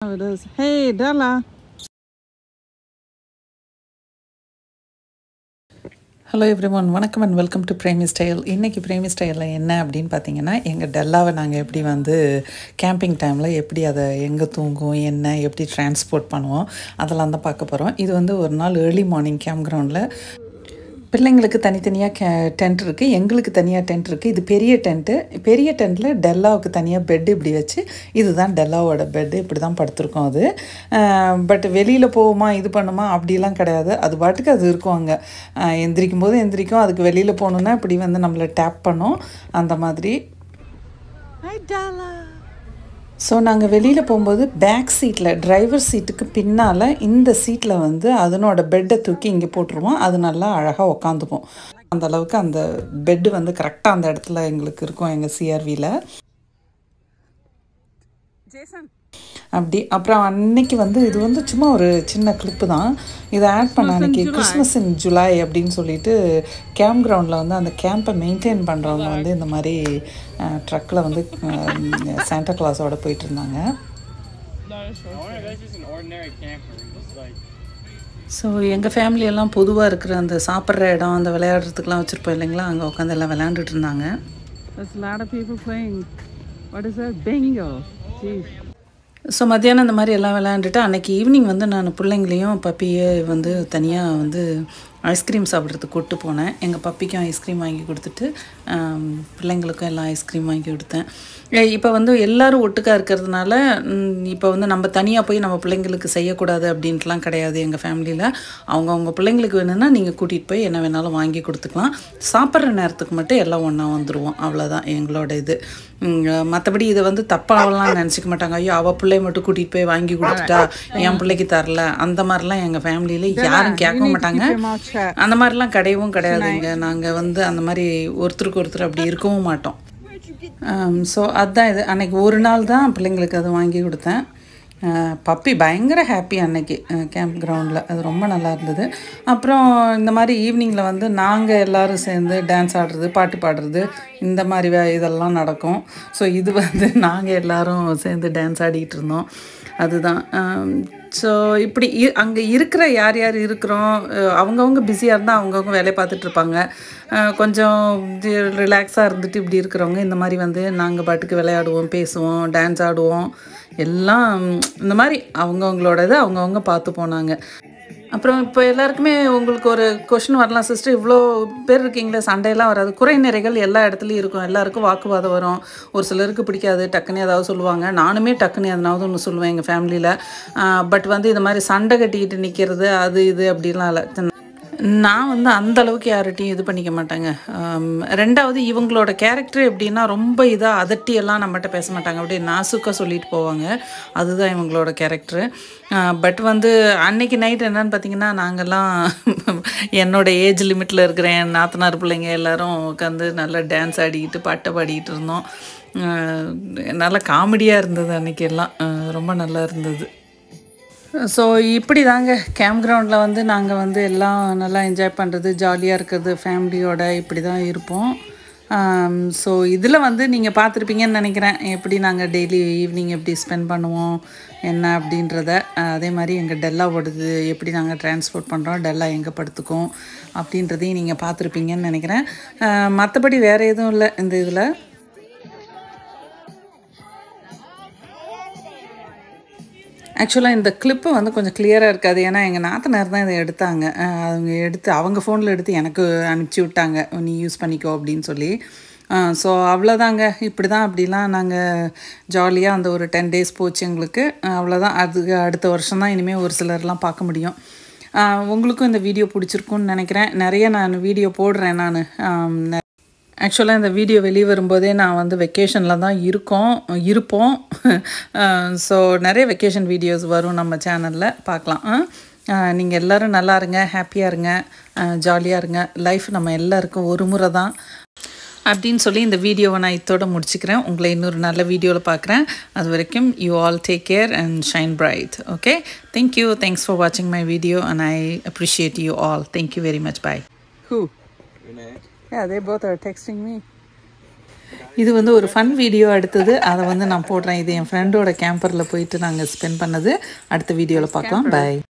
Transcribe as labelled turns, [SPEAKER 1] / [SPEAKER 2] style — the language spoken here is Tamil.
[SPEAKER 1] How it is. Hey, Della.
[SPEAKER 2] Hello everyone, வணக்கம் and welcome to Premi style. இன்றைக்கி பிரேமி ஸ்டைலில் என்ன அப்படின்னு பார்த்தீங்கன்னா, எங்கள் டெல்லாவை நாங்கள் எப்படி வந்து கேம்பிங் டைமில் எப்படி அதை எங்கே தூங்கும், என்ன எப்படி டிரான்ஸ்போர்ட் பண்ணுவோம், அதெல்லாம் தான் பார்க்க போகிறோம். இது வந்து ஒரு நாள் ஏர்லி மார்னிங் கேம்ப் கிரவுண்டில் பிள்ளைங்களுக்கு தனித்தனியாக டென்ட் இருக்குது, எங்களுக்கு தனியாக டென்ட் இருக்குது. இது பெரிய டென்ட்டு. பெரிய டென்ட்டில் டெல்லாவுக்கு தனியாக பெட்டு இப்படி வச்சு, இதுதான் டெல்லாவோட பெட்டு. இப்படி தான் படுத்துருக்கோம். அது பட் வெளியில் போகுமா இது பண்ணுமா அப்படிலாம் கிடையாது. அது பாட்டுக்கு அது இருக்கும். அங்கே எந்திரிக்கும் போது எந்திரிக்கும். அதுக்கு வெளியில் போகணுன்னா இப்படி வந்து நம்மளை டேப் பண்ணும், அந்த மாதிரி. ஸோ நாங்கள் வெளியில் போகும்போது பேக் சீட்டில், டிரைவர் சீட்டுக்கு பின்னால் இந்த சீட்டில் வந்து அதனோட பெட்டை தூக்கி இங்கே போட்டுருவோம். அது நல்லா அழகாக உக்காந்துப்போம். அந்த அளவுக்கு அந்த பெட்டு வந்து கரெக்டாக அந்த இடத்துல எங்களுக்கு இருக்கும், எங்கள் சிஆர்வியில். அப்படி அப்புறம் அன்னைக்கு வந்து இது வந்து சும்மா ஒரு சின்ன கிளிப்பு தான். இதை ஆட் பண்ண அன்றைக்கி கிறிஸ்மஸ் இன் ஜூலை அப்படின்னு சொல்லிட்டு கேம்ப் கிரவுண்டில் வந்து அந்த கேம்பை மெயின்டைன் பண்ணுறவங்க வந்து இந்த மாதிரி ட்ரக்கில் வந்து சாண்டா கிளாஸோட போயிட்டு இருந்தாங்க. ஸோ எங்கள் ஃபேமிலியெல்லாம் பொதுவாக இருக்கிற அந்த சாப்பிட்ற இடம், அந்த விளையாடுறதுக்கெலாம் வச்சுருப்போம் இல்லைங்களா, அங்கே உட்காந்து எல்லாம் விளையாண்டுட்டு இருந்தாங்க. ஸோ மத்தியானம் இந்த மாதிரி எல்லாம் விளையாண்டுட்டு அன்றைக்கி ஈவினிங் வந்து நான் பிள்ளைங்களையும் பப்பியை வந்து தனியாக வந்து ஐஸ்கிரீம் சாப்பிட்றதுக்கு கூப்பிட்டு போனேன். எங்கள் பப்பிக்கும் ஐஸ்கிரீம் வாங்கி கொடுத்துட்டு பிள்ளைங்களுக்கும் எல்லாம் ஐஸ்கிரீம் வாங்கி கொடுத்தேன். இப்போ வந்து எல்லோரும் ஒட்டுக்காக இருக்கிறதுனால இப்போ வந்து நம்ம தனியாக போய் நம்ம பிள்ளைங்களுக்கு செய்யக்கூடாது அப்படின்ட்டுலாம் கிடையாது. எங்கள் ஃபேமிலியில் அவங்கவுங்க பிள்ளைங்களுக்கு வேணும்னா நீங்கள் கூட்டிகிட்டு போய் என்ன வேணாலும் வாங்கி கொடுத்துக்கலாம். சாப்பிட்ற நேரத்துக்கு மட்டும் எல்லாம் ஒன்றா வந்துடுவோம், அவ்வளோதான் எங்களோட இது. மற்றபடி இதை வந்து தப்பாகலாம் நினச்சிக்க மாட்டாங்க. ஐயோ அவள் பிள்ளைய மட்டும் கூட்டிகிட்டு போய் வாங்கி கொடுத்துட்டா என் பிள்ளைக்கு தரல, அந்த மாதிரிலாம் எங்கள் ஃபேமிலியில் யாரும் கேட்கவும் மாட்டாங்க. அந்த மாதிரிலாம் கிடையவும் கிடையாதுங்க. நாங்கள் வந்து அந்த மாதிரி ஒருத்தருக்கு ஒருத்தர் அப்படி இருக்கவும் மாட்டோம். ஸோ அதுதான் இது. அன்றைக்கி ஒரு நாள் தான் பிள்ளைங்களுக்கு அதை வாங்கி கொடுத்தேன். பப்பி பயங்கர ஹாப்பி அன்னைக்கு கேம்ப் கிரவுண்டில். அது ரொம்ப நல்லா இருந்தது. அப்புறம் இந்த மாதிரி ஈவினிங்கில் வந்து நாங்கள் எல்லோரும் சேர்ந்து டான்ஸ் ஆடுறது, பாட்டு பாடுறது, இந்த மாதிரி இதெல்லாம் நடக்கும். ஸோ இது வந்து நாங்கள் எல்லோரும் சேர்ந்து டான்ஸ் ஆடிக்கிட்டு இருந்தோம். அதுதான். ஸோ இப்படி அங்கே இருக்கிற யார் யார் இருக்கிறோம், அவங்கவுங்க பிஸியாக இருந்தால் அவங்கவுங்க வேலையை பார்த்துட்ருப்பாங்க. கொஞ்சம் ரிலாக்ஸாக இருந்துட்டு இப்படி இருக்கிறவங்க இந்த மாதிரி வந்து நாங்கள் பாட்டுக்கு விளையாடுவோம், பேசுவோம், டான்ஸ் ஆடுவோம், எல்லாம் இந்த மாதிரி அவங்கவுங்களோடது அவங்கவுங்க பார்த்து போனாங்க. அப்புறம் இப்போ எல்லாருக்குமே உங்களுக்கு ஒரு கொஷின் வரலாம், சிஸ்டர் இவ்வளோ பேர் இருக்கீங்களே சண்டையெல்லாம் வராது? குறை நிறைகள் எல்லா இடத்துலையும் இருக்கும். எல்லாருக்கும் வாக்குவாதம் வரும். ஒரு சிலருக்கு பிடிக்காது, டக்குன்னு ஏதாவது சொல்லுவாங்க. நானுமே டக்குன்னு எதனாவது ஒன்று சொல்லுவேன் எங்கள் ஃபேமிலியில். பட் வந்து இது மாதிரி சண்டை கட்டிக்கிட்டு நிற்கிறது அது இது அப்படிலாம் இல்லை. நான் வந்து அந்தளவுக்கு யார்கிட்டையும் இது பண்ணிக்க மாட்டேங்க. ரெண்டாவது இவங்களோட கேரக்டர் எப்படின்னா ரொம்ப இதாக அதட்டியெல்லாம் நம்மகிட்ட பேச மாட்டாங்க. அப்படியே நாசுக்காக சொல்லிட்டு போவாங்க. அதுதான் இவங்களோட கேரக்டரு. பட் வந்து அன்றைக்கி நைட் என்னென்னு பார்த்திங்கன்னா, நாங்கள்லாம் என்னோடய ஏஜ் லிமிட்டில் இருக்கிற என் நாத்தனார் பிள்ளைங்க எல்லோரும் உட்காந்து நல்லா டான்ஸ் ஆடிக்கிட்டு பாட்டை பாடிக்கிட்டு இருந்தோம். நல்லா காமெடியாக இருந்தது அன்றைக்கி எல்லாம். ரொம்ப நல்லா இருந்தது. ஸோ இப்படி தாங்க கேம்ப் கிரவுண்டில் வந்து நாங்கள் வந்து எல்லாம் நல்லா என்ஜாய் பண்ணுறது, ஜாலியாக இருக்கிறது, ஃபேமிலியோட இப்படி தான் இருப்போம். ஸோ இதில் வந்து நீங்கள் பார்த்துருப்பீங்கன்னு நினைக்கிறேன், எப்படி நாங்கள் டெய்லி ஈவினிங் எப்படி ஸ்பெண்ட் பண்ணுவோம் என்ன அப்படின்றத. அதே மாதிரி எங்கள் டெல்லாவோடது எப்படி நாங்கள் டிரான்ஸ்போர்ட் பண்ணுறோம், டெல்லா எங்கே படுத்துக்கும் அப்படின்றதையும் நீங்கள் பார்த்துருப்பீங்கன்னு நினைக்கிறேன். மற்றபடி வேறு எதுவும் இல்லை இந்த இதில். ஆக்சுவலாக இந்த கிளிப்பு வந்து கொஞ்சம் கிளியராக இருக்காது. ஏன்னா எங்கள் நாத்தனார் தான் இதை எடுத்தாங்க. அவங்க எடுத்து அவங்க ஃபோனில் எடுத்து எனக்கு அனுப்பிச்சி விட்டாங்க, நீ யூஸ் பண்ணிக்கோ அப்படின்னு சொல்லி. ஸோ அவ்வளோதாங்க. இப்படி தான் அப்படிலாம் நாங்கள் ஜாலியாக அந்த ஒரு 10 days போச்சு எங்களுக்கு. அவ்வளோதான். அதுக்கு அடுத்த வருஷம் தான் இனிமேல் ஒரு சிலர்லாம் பார்க்க முடியும். உங்களுக்கும் இந்த வீடியோ பிடிச்சிருக்குன்னு நினைக்கிறேன். நிறைய நான் வீடியோ போடுறேன் நான். ஆக்சுவலாக இந்த வீடியோ வெளியே வரும்போதே நான் வந்து வெக்கேஷனில் தான் இருப்போம். ஸோ நிறைய வெக்கேஷன் வீடியோஸ் வரும் நம்ம சேனலில், பார்க்கலாம். நீங்கள் எல்லோரும் நல்லா இருங்க, ஹாப்பியாக இருங்க, ஜாலியாக இருங்க. லைஃப் நம்ம எல்லாருக்கும் ஒரு முறை தான் அப்படின்னு சொல்லி இந்த வீடியோவை நான் இதோட முடிச்சுக்கிறேன். உங்களை இன்னொரு நல்ல வீடியோவில் பார்க்குறேன். அது வரைக்கும் you all take care and shine bright. Okay, thank you. Thanks for வாட்சிங் my video and I appreciate you all. Thank you very much. Bye. Who? Yeah, they both are texting me. இது வந்து ஒரு ஃபன் வீடியோ அடுத்தது அதை வந்து நான் போடுறேன். இது என் ஃப்ரெண்டோட கேம்பரில் போயிட்டு நாங்கள் ஸ்பெண்ட் பண்ணது. அடுத்த வீடியோவில் பார்க்கலாம். பை.